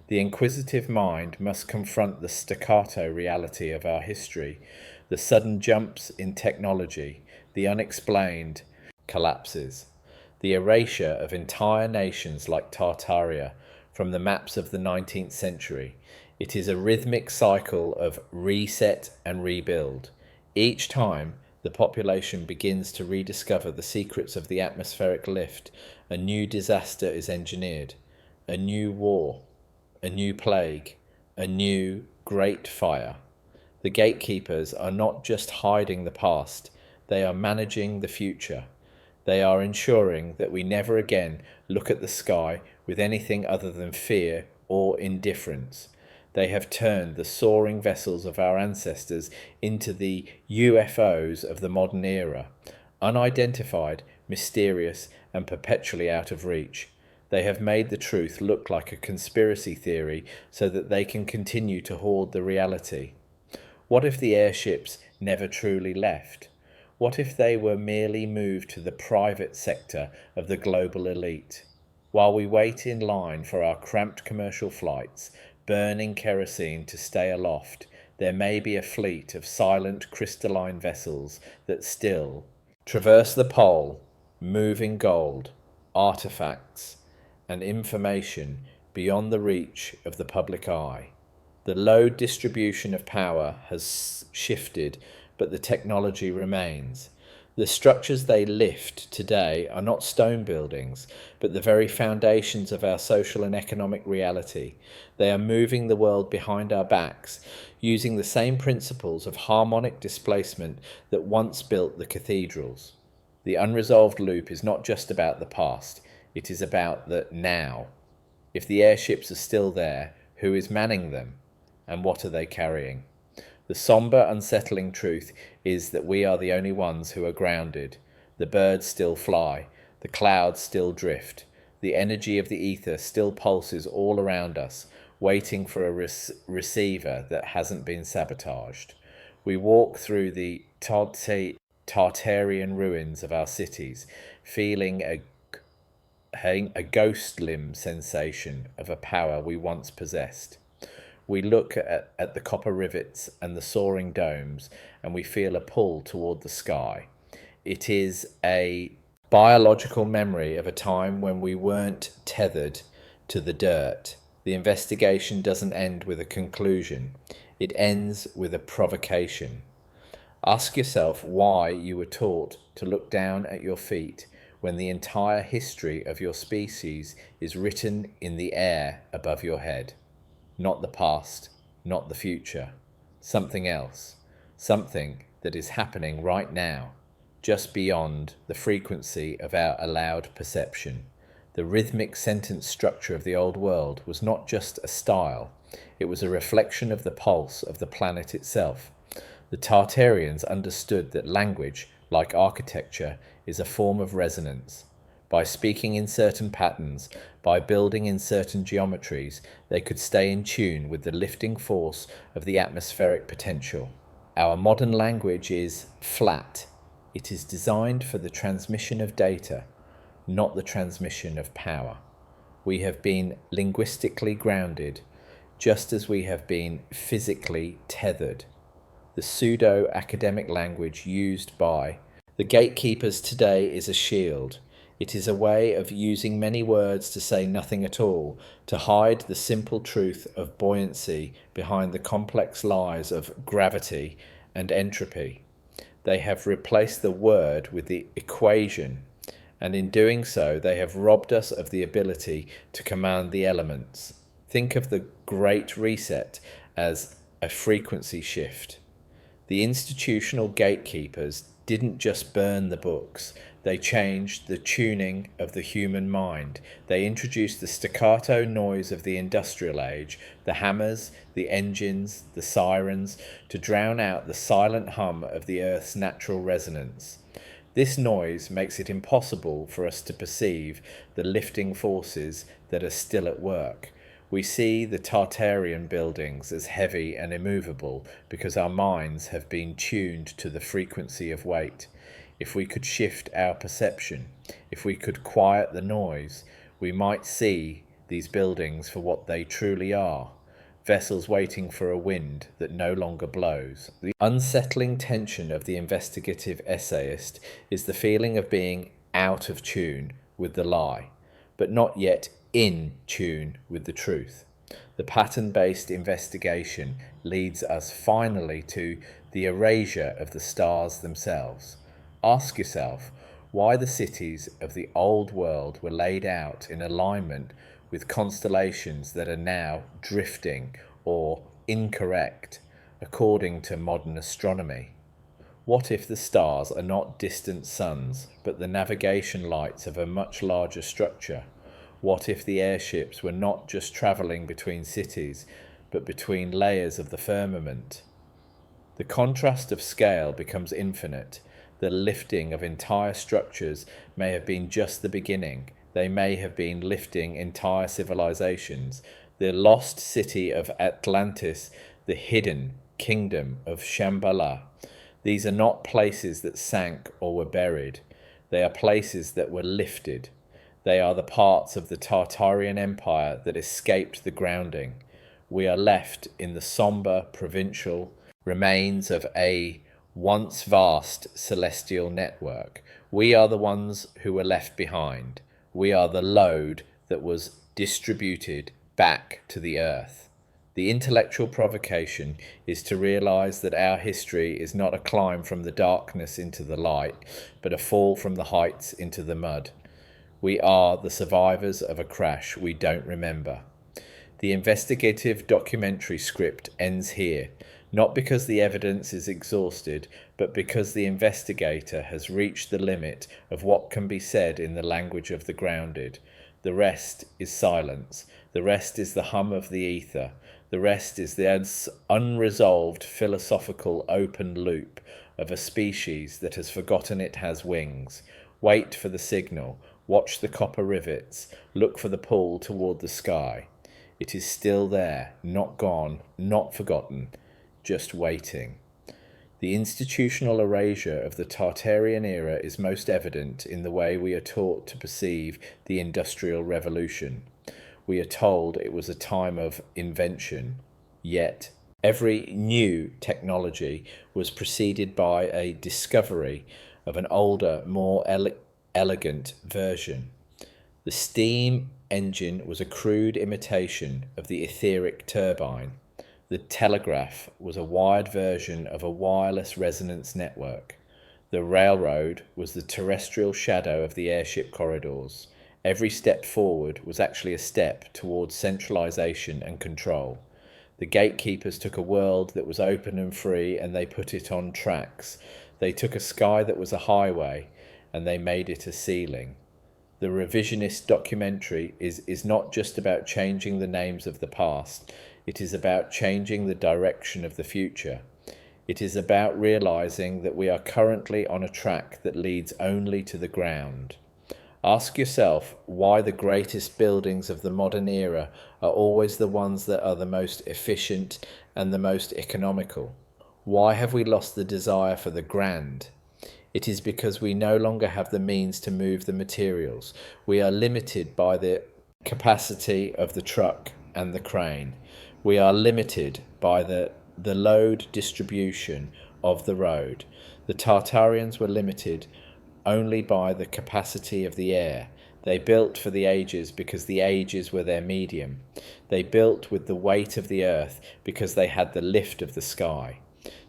The inquisitive mind must confront the staccato reality of our history, the sudden jumps in technology, the unexplained collapses, the erasure of entire nations like Tartaria from the maps of the 19th century. It is a rhythmic cycle of reset and rebuild. Each time, the population begins to rediscover the secrets of the atmospheric lift. A new disaster is engineered, a new war, a new plague, a new great fire. The gatekeepers are not just hiding the past, they are managing the future. They are ensuring that we never again look at the sky with anything other than fear or indifference. They have turned the soaring vessels of our ancestors into the UFOs of the modern era, unidentified, mysterious, and perpetually out of reach. They have made the truth look like a conspiracy theory so that they can continue to hoard the reality. What if the airships never truly left? What if they were merely moved to the private sector of the global elite? While we wait in line for our cramped commercial flights, burning kerosene to stay aloft, there may be a fleet of silent crystalline vessels that still traverse the pole, moving gold, artifacts, and information beyond the reach of the public eye. The load distribution of power has shifted, but the technology remains. The structures they lift today are not stone buildings, but the very foundations of our social and economic reality. They are moving the world behind our backs, using the same principles of harmonic displacement that once built the cathedrals. The unresolved loop is not just about the past, it is about the now. If the airships are still there, who is manning them? And what are they carrying? The sombre, unsettling truth is that we are the only ones who are grounded. The birds still fly, the clouds still drift, the energy of the ether still pulses all around us, waiting for a receiver that hasn't been sabotaged. We walk through the Tartarian ruins of our cities, feeling a ghost limb sensation of a power we once possessed. We look at the copper rivets and the soaring domes, and we feel a pull toward the sky. It is a biological memory of a time when we weren't tethered to the dirt. The investigation doesn't end with a conclusion. It ends with a provocation. Ask yourself why you were taught to look down at your feet when the entire history of your species is written in the air above your head. Not the past, not the future. Something else. Something that is happening right now, just beyond the frequency of our allowed perception. The rhythmic sentence structure of the old world was not just a style, it was a reflection of the pulse of the planet itself. The Tartarians understood that language, like architecture, is a form of resonance. By speaking in certain patterns, by building in certain geometries, they could stay in tune with the lifting force of the atmospheric potential. Our modern language is flat. It is designed for the transmission of data, not the transmission of power. We have been linguistically grounded, just as we have been physically tethered. The pseudo-academic language used by the gatekeepers today is a shield. It is a way of using many words to say nothing at all, to hide the simple truth of buoyancy behind the complex lies of gravity and entropy. They have replaced the word with the equation, and in doing so they have robbed us of the ability to command the elements. Think of the Great Reset as a frequency shift. The institutional gatekeepers didn't just burn the books, they changed the tuning of the human mind. They introduced the staccato noise of the industrial age, the hammers, the engines, the sirens, to drown out the silent hum of the earth's natural resonance. This noise makes it impossible for us to perceive the lifting forces that are still at work. We see the Tartarian buildings as heavy and immovable because our minds have been tuned to the frequency of weight. If we could shift our perception, if we could quiet the noise, we might see these buildings for what they truly are, vessels waiting for a wind that no longer blows. The unsettling tension of the investigative essayist is the feeling of being out of tune with the lie, but not yet in tune with the truth. The pattern-based investigation leads us finally to the erasure of the stars themselves. Ask yourself why the cities of the old world were laid out in alignment with constellations that are now drifting or incorrect according to modern astronomy. What if the stars are not distant suns, but the navigation lights of a much larger structure? What if the airships were not just travelling between cities, but between layers of the firmament. The contrast of scale becomes infinite. The lifting of entire structures may have been just the beginning. They may have been lifting entire civilizations. The lost city of Atlantis, the hidden kingdom of Shambhala. These are not places that sank or were buried. They are places that were lifted. They are the parts of the Tartarian Empire that escaped the grounding. We are left in the somber provincial remains of a once vast celestial network. We are the ones who were left behind. We are the load that was distributed back to the earth. The intellectual provocation is to realize that our history is not a climb from the darkness into the light, but a fall from the heights into the mud. We are the survivors of a crash we don't remember. The investigative documentary script ends here, not because the evidence is exhausted, but because the investigator has reached the limit of what can be said in the language of the grounded. The rest is silence. The rest is the hum of the ether. The rest is the unresolved philosophical open loop of a species that has forgotten it has wings. Wait for the signal. Watch the copper rivets. Look for the pull toward the sky. It is still there, not gone, not forgotten, just waiting. The institutional erasure of the Tartarian era is most evident in the way we are taught to perceive the Industrial Revolution. We are told it was a time of invention, yet every new technology was preceded by a discovery of an older, more elegant version. The steam engine was a crude imitation of the etheric turbine. The telegraph was a wired version of a wireless resonance network. The railroad was the terrestrial shadow of the airship corridors. Every step forward was actually a step towards centralization and control. The gatekeepers took a world that was open and free and they put it on tracks. They took a sky that was a highway and they made it a ceiling. The revisionist documentary is not just about changing the names of the past. It is about changing the direction of the future. It is about realizing that we are currently on a track that leads only to the ground. Ask yourself why the greatest buildings of the modern era are always the ones that are the most efficient and the most economical. Why have we lost the desire for the grand? It is because we no longer have the means to move the materials. We are limited by the capacity of the truck and the crane. We are limited by the load distribution of the road. The Tartarians were limited only by the capacity of the air. They built for the ages because the ages were their medium. They built with the weight of the earth because they had the lift of the sky.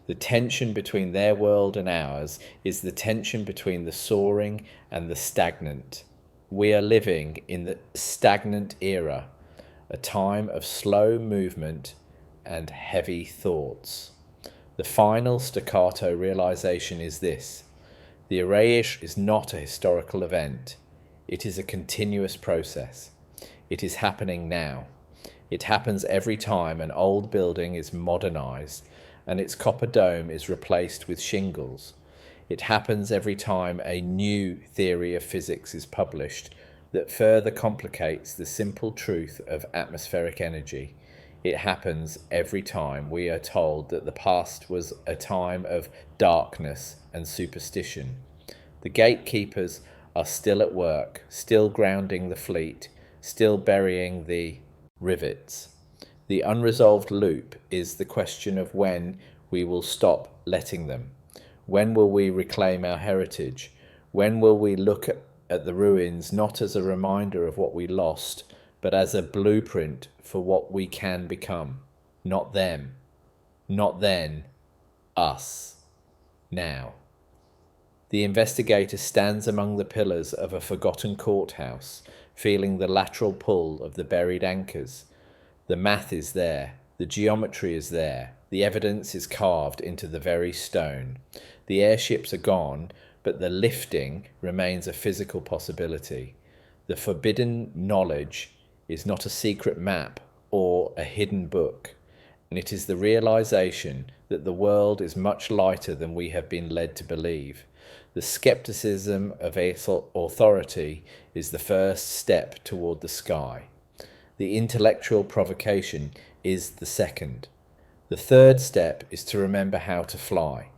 The tension between their world and ours is the tension between the soaring and the stagnant. We are living in the stagnant era, a time of slow movement and heavy thoughts. The final staccato realization is this: the erasure is not a historical event. It is a continuous process. It is happening now. It happens every time an old building is modernized and its copper dome is replaced with shingles. It happens every time a new theory of physics is published that further complicates the simple truth of atmospheric energy. It happens every time we are told that the past was a time of darkness and superstition. The gatekeepers are still at work, still grounding the fleet, still burying the rivets. The unresolved loop is the question of when we will stop letting them. When will we reclaim our heritage? When will we look at the ruins not as a reminder of what we lost, but as a blueprint for what we can become? Not them, not then, us, now. The investigator stands among the pillars of a forgotten courthouse, feeling the lateral pull of the buried anchors. The math is there, the geometry is there, the evidence is carved into the very stone. The airships are gone, but the lifting remains a physical possibility. The forbidden knowledge is not a secret map or a hidden book. and it is the realization that the world is much lighter than we have been led to believe. The skepticism of authority is the first step toward the sky. The intellectual provocation is the second. The third step is to remember how to fly,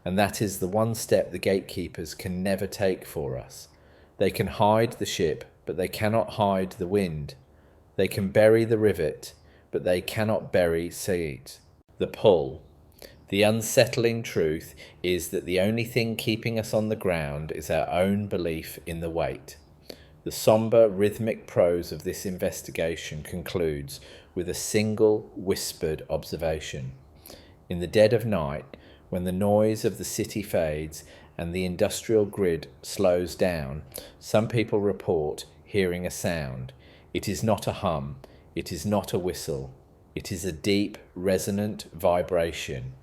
and that is the one step the gatekeepers can never take for us. They can hide the ship, but they cannot hide the wind. They can bury the rivet, but they cannot bury seed. The pull. The unsettling truth is that the only thing keeping us on the ground is our own belief in the weight. The somber, rhythmic prose of this investigation concludes with a single whispered observation. In the dead of night, when the noise of the city fades and the industrial grid slows down, some people report hearing a sound. It is not a hum, it is not a whistle, it is a deep, resonant vibration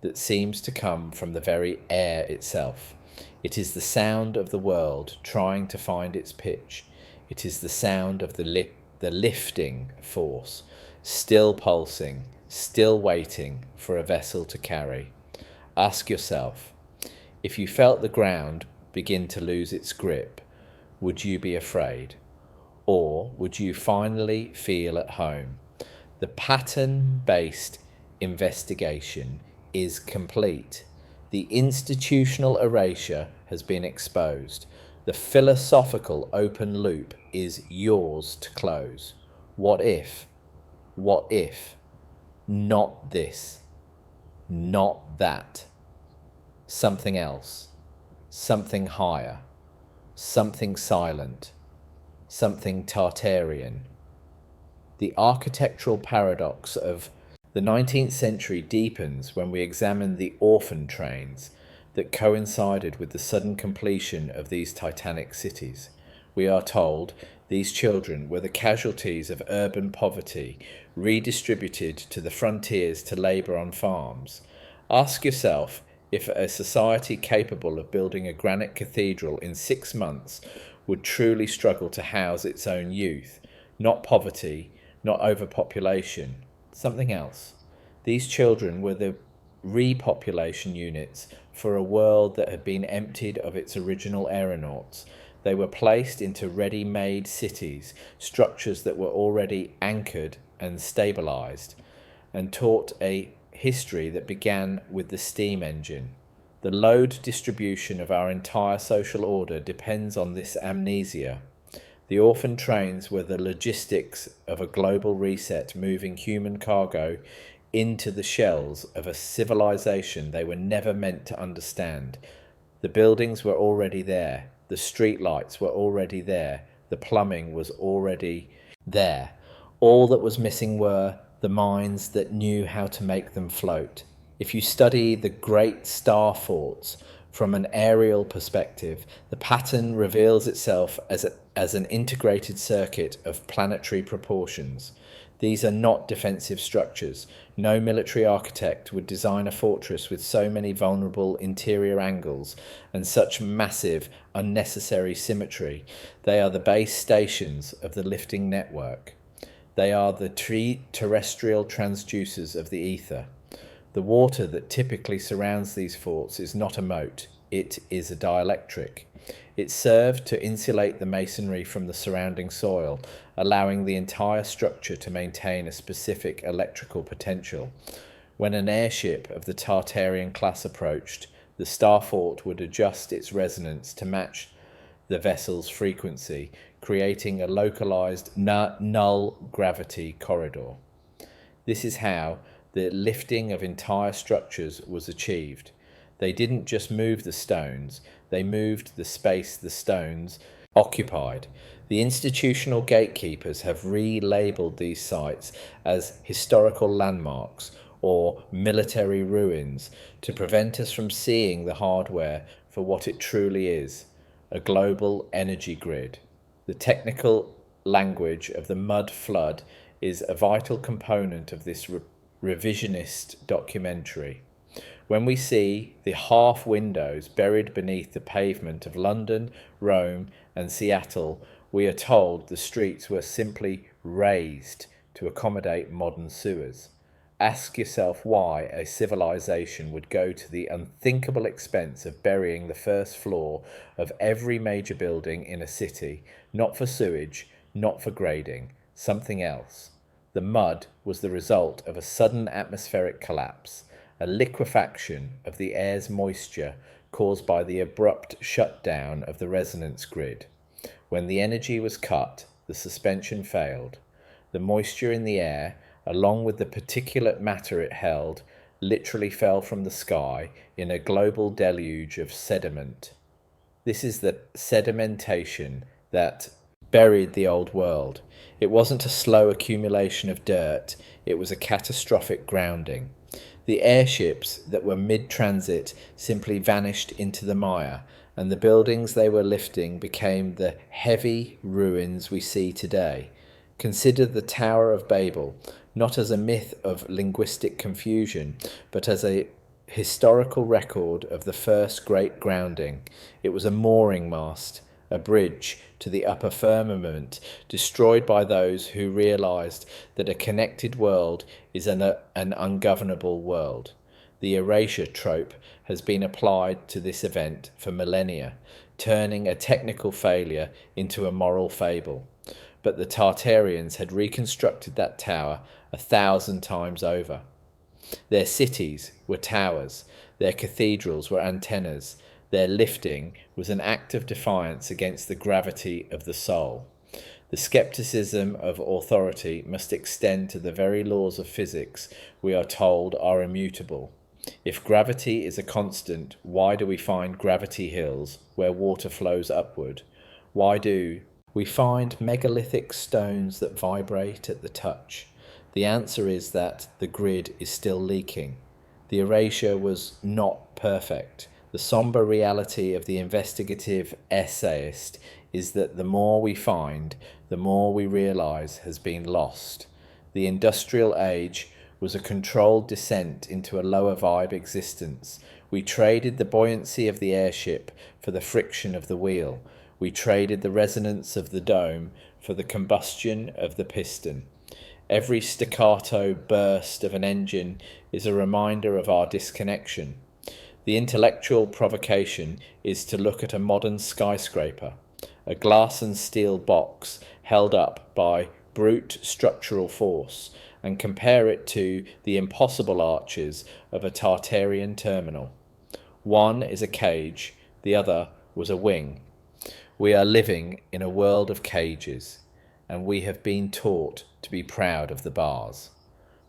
that seems to come from the very air itself. It is the sound of the world trying to find its pitch. It is the sound of the lifting force, still pulsing, still waiting for a vessel to carry. Ask yourself, if you felt the ground begin to lose its grip, would you be afraid? Or would you finally feel at home? The pattern-based investigation is complete. The institutional erasure has been exposed. The philosophical open loop is yours to close. What if? What if? Not this. Not that. Something else. Something higher. Something silent. Something Tartarian. The architectural paradox of the 19th century deepens when we examine the orphan trains that coincided with the sudden completion of these titanic cities. We are told these children were the casualties of urban poverty, redistributed to the frontiers to labour on farms. Ask yourself if a society capable of building a granite cathedral in 6 months would truly struggle to house its own youth. Not poverty, not overpopulation, something else. These children were the repopulation units for a world that had been emptied of its original aeronauts. They were placed into ready-made cities, structures that were already anchored and stabilized, and taught a history that began with the steam engine. The load distribution of our entire social order depends on this amnesia. The orphan trains were the logistics of a global reset, moving human cargo into the shells of a civilization they were never meant to understand. The buildings were already there. The street lights were already there. The plumbing was already there. All that was missing were the minds that knew how to make them float. If you study the great star forts from an aerial perspective, the pattern reveals itself as an integrated circuit of planetary proportions. These are not defensive structures. No military architect would design a fortress with so many vulnerable interior angles and such massive, unnecessary symmetry. They are the base stations of the lifting network. They are the terrestrial transducers of the ether. The water that typically surrounds these forts is not a moat, it is a dielectric. It served to insulate the masonry from the surrounding soil, allowing the entire structure to maintain a specific electrical potential. When an airship of the Tartarian class approached, the star fort would adjust its resonance to match the vessel's frequency, creating a localized null gravity corridor. This is how the lifting of entire structures was achieved. They didn't just move the stones, they moved the space the stones occupied. The institutional gatekeepers have relabeled these sites as historical landmarks or military ruins to prevent us from seeing the hardware for what it truly is, a global energy grid. The technical language of the mud flood is a vital component of this revisionist documentary. When we see the half windows buried beneath the pavement of London, Rome, and Seattle, we are told the streets were simply raised to accommodate modern sewers. Ask yourself why a civilization would go to the unthinkable expense of burying the first floor of every major building in a city, not for sewage, not for grading, something else. The mud was the result of a sudden atmospheric collapse, a liquefaction of the air's moisture caused by the abrupt shutdown of the resonance grid. When the energy was cut, the suspension failed. The moisture in the air, along with the particulate matter it held, literally fell from the sky in a global deluge of sediment. This is the sedimentation that buried the old world. It wasn't a slow accumulation of dirt, it was a catastrophic grounding. The airships that were mid-transit simply vanished into the mire, and the buildings they were lifting became the heavy ruins we see today. Consider the Tower of Babel, not as a myth of linguistic confusion, but as a historical record of the first great grounding. It was a mooring mast, a bridge to the upper firmament, destroyed by those who realized that a connected world is an ungovernable world. The erasure trope has been applied to this event for millennia, turning a technical failure into a moral fable. But the Tartarians had reconstructed that tower 1,000 times over. Their cities were towers, their cathedrals were antennas, their lifting was an act of defiance against the gravity of the soul. The skepticism of authority must extend to the very laws of physics we are told are immutable. If gravity is a constant, why do we find gravity hills where water flows upward? Why do we find megalithic stones that vibrate at the touch? The answer is that the grid is still leaking. The erasure was not perfect. The somber reality of the investigative essayist is that the more we find, the more we realize has been lost. The industrial age was a controlled descent into a lower vibe existence. We traded the buoyancy of the airship for the friction of the wheel. We traded the resonance of the dome for the combustion of the piston. Every staccato burst of an engine is a reminder of our disconnection. The intellectual provocation is to look at a modern skyscraper, a glass and steel box held up by brute structural force, and compare it to the impossible arches of a Tartarian terminal. One is a cage, the other was a wing. We are living in a world of cages, and we have been taught to be proud of the bars.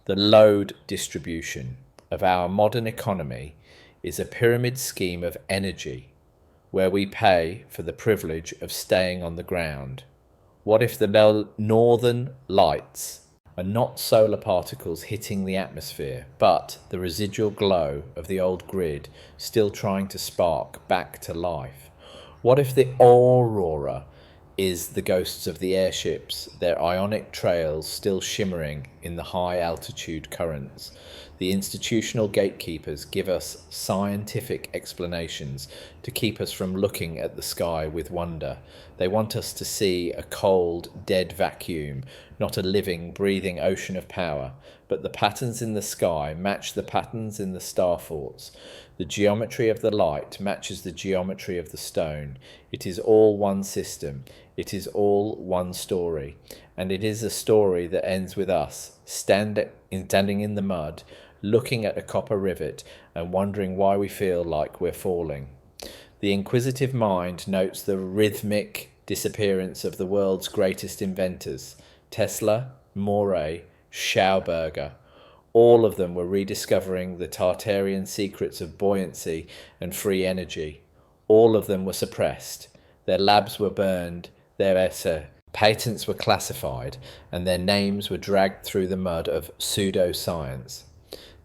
The load distribution of our modern economy is a pyramid scheme of energy, where we pay for the privilege of staying on the ground. What if the northern lights are not solar particles hitting the atmosphere, but the residual glow of the old grid still trying to spark back to life? What if the aurora is the ghosts of the airships, their ionic trails still shimmering in the high altitude currents? The institutional gatekeepers give us scientific explanations to keep us from looking at the sky with wonder. They want us to see a cold, dead vacuum, not a living, breathing ocean of power. But the patterns in the sky match the patterns in the star forts. The geometry of the light matches the geometry of the stone. It is all one system. It is all one story. And it is a story that ends with us standing in the mud, looking at a copper rivet and wondering why we feel like we're falling. The inquisitive mind notes the rhythmic disappearance of the world's greatest inventors, Tesla, Morey, Schauberger. All of them were rediscovering the Tartarian secrets of buoyancy and free energy. All of them were suppressed. Their labs were burned, their patents were classified, and their names were dragged through the mud of pseudoscience.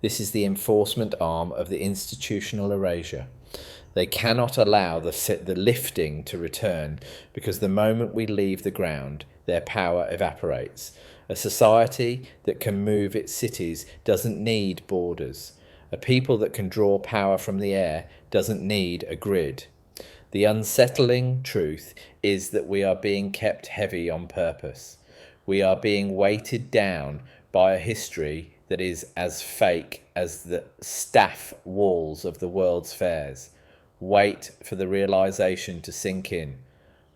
This is the enforcement arm of the institutional erasure. They cannot allow the lifting to return, because the moment we leave the ground, their power evaporates. A society that can move its cities doesn't need borders. A people that can draw power from the air doesn't need a grid. The unsettling truth is that we are being kept heavy on purpose. We are being weighted down by a history that is as fake as the staff walls of the world's fairs. Wait for the realization to sink in.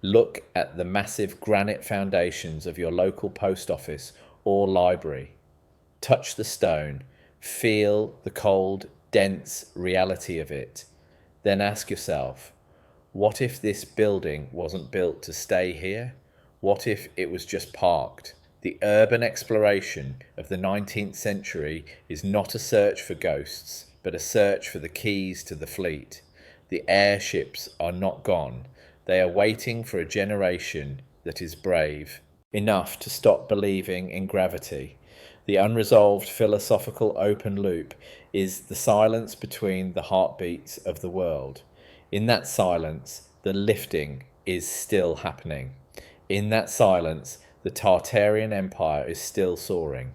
Look at the massive granite foundations of your local post office or library. Touch the stone. Feel the cold, dense reality of it. Then ask yourself, what if this building wasn't built to stay here? What if it was just parked? The urban exploration of the 19th century is not a search for ghosts, but a search for the keys to the fleet. The airships are not gone. They are waiting for a generation that is brave enough to stop believing in gravity. The unresolved philosophical open loop is the silence between the heartbeats of the world. In that silence, the lifting is still happening. In that silence, the Tartarian Empire is still soaring.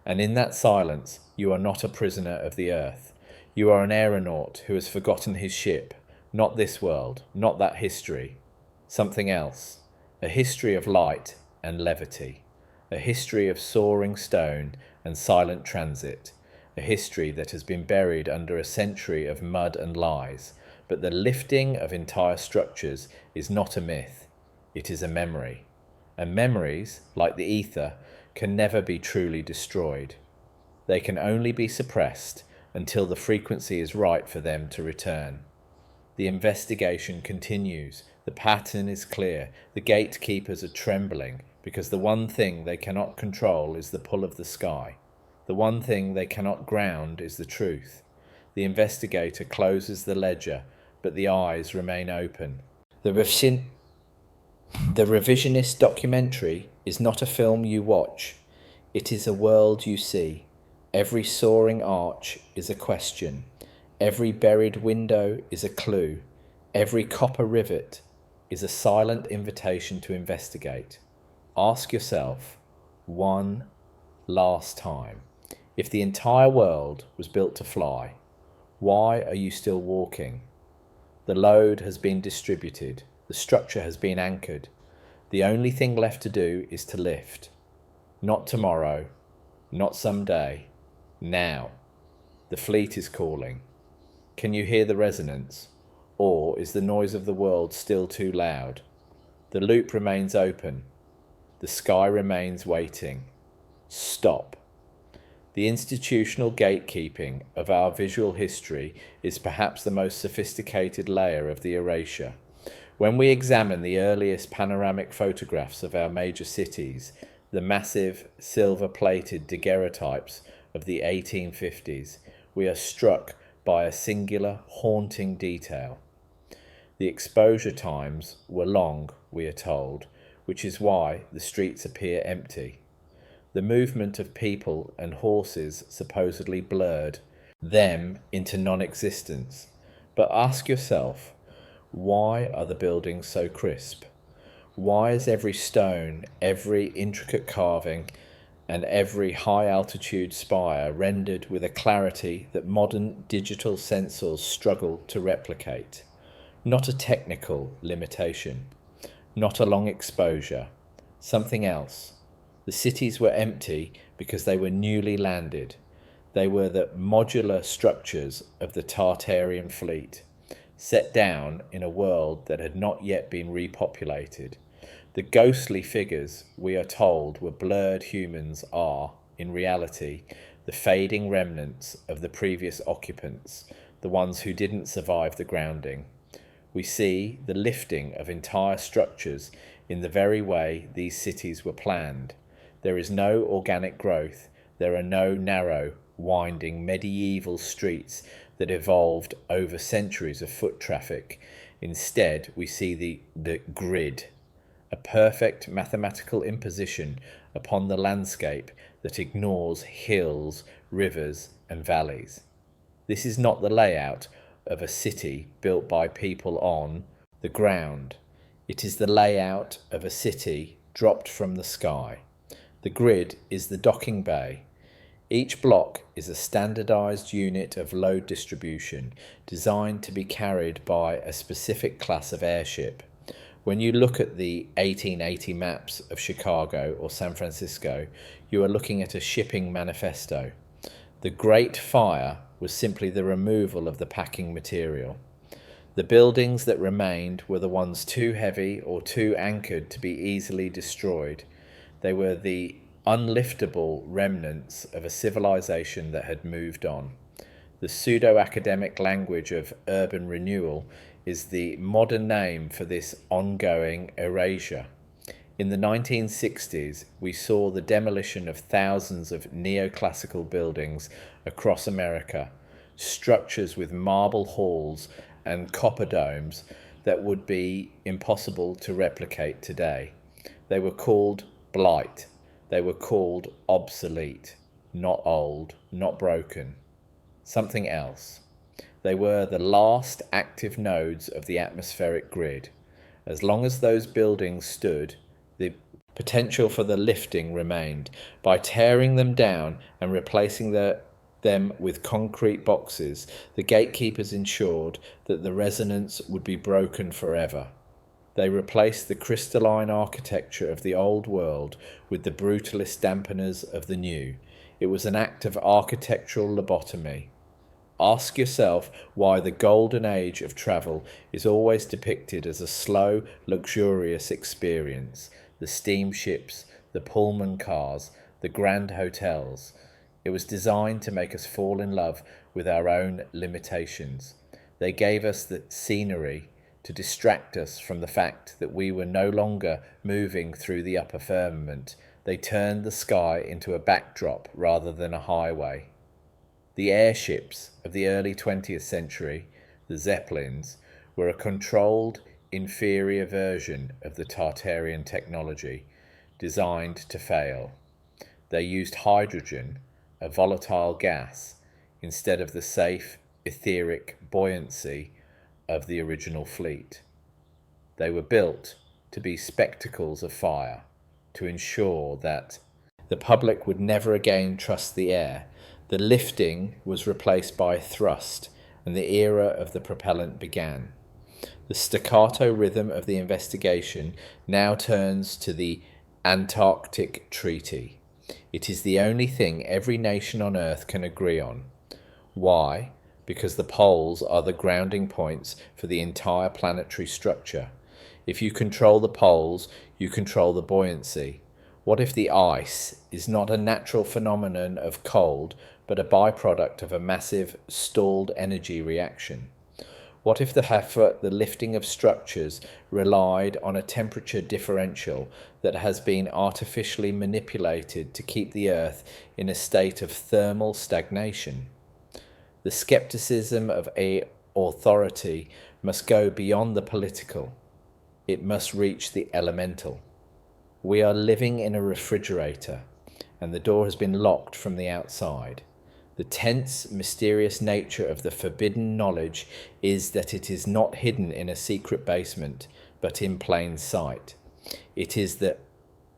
And in that silence, you are not a prisoner of the earth. You are an aeronaut who has forgotten his ship. Not this world, not that history. Something else. A history of light and levity. A history of soaring stone and silent transit. A history that has been buried under a century of mud and lies. But the lifting of entire structures is not a myth. It is a memory. And memories, like the ether, can never be truly destroyed. They can only be suppressed until the frequency is right for them to return. The investigation continues. The pattern is clear. The gatekeepers are trembling because the one thing they cannot control is the pull of the sky. The one thing they cannot ground is the truth. The investigator closes the ledger, but the eyes remain open. The revisionist documentary is not a film you watch. It is a world you see. Every soaring arch is a question. Every buried window is a clue. Every copper rivet is a silent invitation to investigate. Ask yourself, one last time, if the entire world was built to fly, why are you still walking? The load has been distributed. The structure has been anchored. The only thing left to do is to lift. Not tomorrow, not someday, now. The fleet is calling. Can you hear the resonance? Or is the noise of the world still too loud? The loop remains open. The sky remains waiting. Stop. The institutional gatekeeping of our visual history is perhaps the most sophisticated layer of the erasure. When we examine the earliest panoramic photographs of our major cities, the massive silver-plated daguerreotypes of the 1850s, we are struck by a singular, haunting detail. The exposure times were long, we are told, which is why the streets appear empty. The movement of people and horses supposedly blurred them into non-existence. But ask yourself, why are the buildings so crisp? Why is every stone, every intricate carving, and every high-altitude spire rendered with a clarity that modern digital sensors struggle to replicate? Not a technical limitation, not a long exposure, something else. The cities were empty because they were newly landed. They were the modular structures of the Tartarian fleet, set down in a world that had not yet been repopulated. The ghostly figures, we are told, were blurred humans are, in reality, the fading remnants of the previous occupants, the ones who didn't survive the grounding. We see the lifting of entire structures in the very way these cities were planned. There is no organic growth. There are no narrow, winding medieval streets that evolved over centuries of foot traffic. Instead, we see the grid, a perfect mathematical imposition upon the landscape that ignores hills, rivers, and valleys. This is not the layout of a city built by people on the ground. It is the layout of a city dropped from the sky. The grid is the docking bay. Each block is a standardized unit of load distribution designed to be carried by a specific class of airship. When you look at the 1880 maps of Chicago or San Francisco, you are looking at a shipping manifesto. The Great Fire was simply the removal of the packing material. The buildings that remained were the ones too heavy or too anchored to be easily destroyed. They were the unliftable remnants of a civilization that had moved on. The pseudo-academic language of urban renewal is the modern name for this ongoing erasure. In the 1960s, we saw the demolition of thousands of neoclassical buildings across America, structures with marble halls and copper domes that would be impossible to replicate today. They were called blight. They were called obsolete, not old, not broken, something else. They were the last active nodes of the atmospheric grid. As long as those buildings stood, the potential for the lifting remained. By tearing them down and replacing them with concrete boxes, the gatekeepers ensured that the resonance would be broken forever. They replaced the crystalline architecture of the old world with the brutalist dampeners of the new. It was an act of architectural lobotomy. Ask yourself why the golden age of travel is always depicted as a slow, luxurious experience. The steamships, the Pullman cars, the grand hotels. It was designed to make us fall in love with our own limitations. They gave us the scenery to distract us from the fact that we were no longer moving through the upper firmament. They turned the sky into a backdrop rather than a highway. The airships of the early 20th century, the Zeppelins, were a controlled, inferior version of the Tartarian technology, designed to fail. They used hydrogen, a volatile gas, instead of the safe, etheric buoyancy of the original fleet. They were built to be spectacles of fire, to ensure that the public would never again trust the air. The lifting was replaced by thrust, and the era of the propellant began. The staccato rhythm of the investigation now turns to the Antarctic Treaty. It is the only thing every nation on Earth can agree on. Why? Because the poles are the grounding points for the entire planetary structure. If you control the poles, you control the buoyancy. What if the ice is not a natural phenomenon of cold, but a byproduct of a massive stalled energy reaction? What if the lifting of structures relied on a temperature differential that has been artificially manipulated to keep the Earth in a state of thermal stagnation? The skepticism of authority must go beyond the political. It must reach the elemental. We are living in a refrigerator, and the door has been locked from the outside. The tense, mysterious nature of the forbidden knowledge is that it is not hidden in a secret basement, but in plain sight. It is the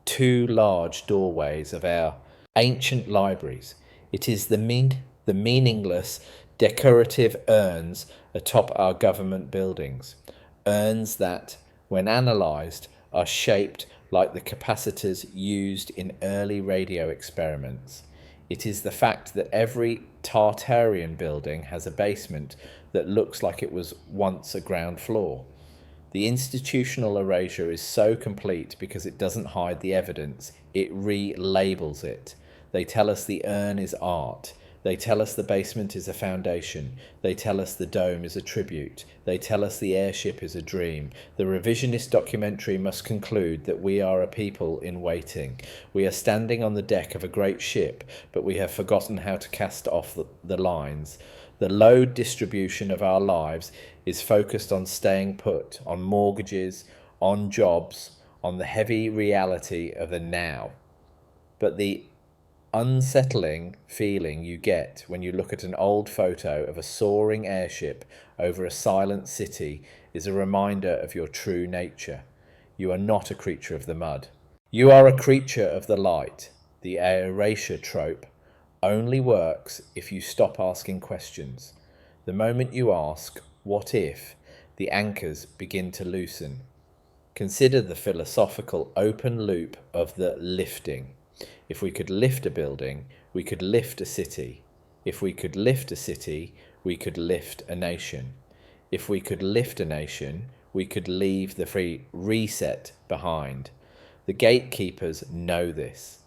two large doorways of our ancient libraries. It is the meaningless, decorative urns atop our government buildings. Urns that, when analysed, are shaped like the capacitors used in early radio experiments. It is the fact that every Tartarian building has a basement that looks like it was once a ground floor. The institutional erasure is so complete because it doesn't hide the evidence, it relabels it. They tell us the urn is art. They tell us the basement is a foundation. They tell us the dome is a tribute. They tell us the airship is a dream. The revisionist documentary must conclude that we are a people in waiting. We are standing on the deck of a great ship, but we have forgotten how to cast off the lines. The load distribution of our lives is focused on staying put, on mortgages, on jobs, on the heavy reality of the now. But the unsettling feeling you get when you look at an old photo of a soaring airship over a silent city is a reminder of your true nature. You are not a creature of the mud. You are a creature of the light. The erasure trope only works if you stop asking questions. The moment you ask, what if, the anchors begin to loosen. Consider the philosophical open loop of the lifting. If we could lift a building, we could lift a city. If we could lift a city, we could lift a nation. If we could lift a nation, we could leave the free reset behind. The gatekeepers know this.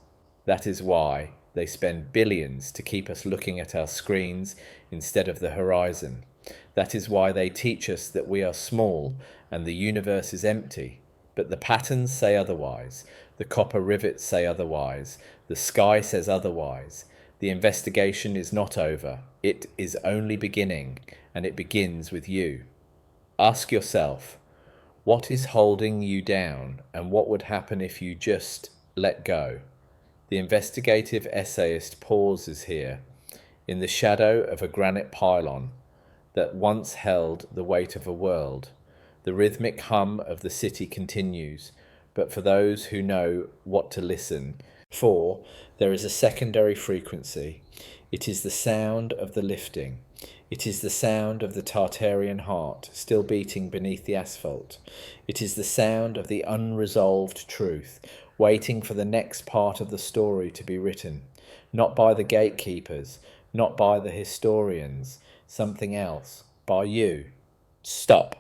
That is why they spend billions to keep us looking at our screens instead of the horizon. That is why they teach us that we are small and the universe is empty. But the patterns say otherwise. The copper rivets say otherwise. The sky says otherwise. The investigation is not over. It is only beginning, and it begins with you. Ask yourself, what is holding you down, and what would happen if you just let go? The investigative essayist pauses here, in the shadow of a granite pylon that once held the weight of a world. The rhythmic hum of the city continues, but for those who know what to listen for, there is a secondary frequency. It is the sound of the lifting. It is the sound of the Tartarian heart still beating beneath the asphalt. It is the sound of the unresolved truth, waiting for the next part of the story to be written. Not by the gatekeepers, not by the historians, something else, by you. Stop.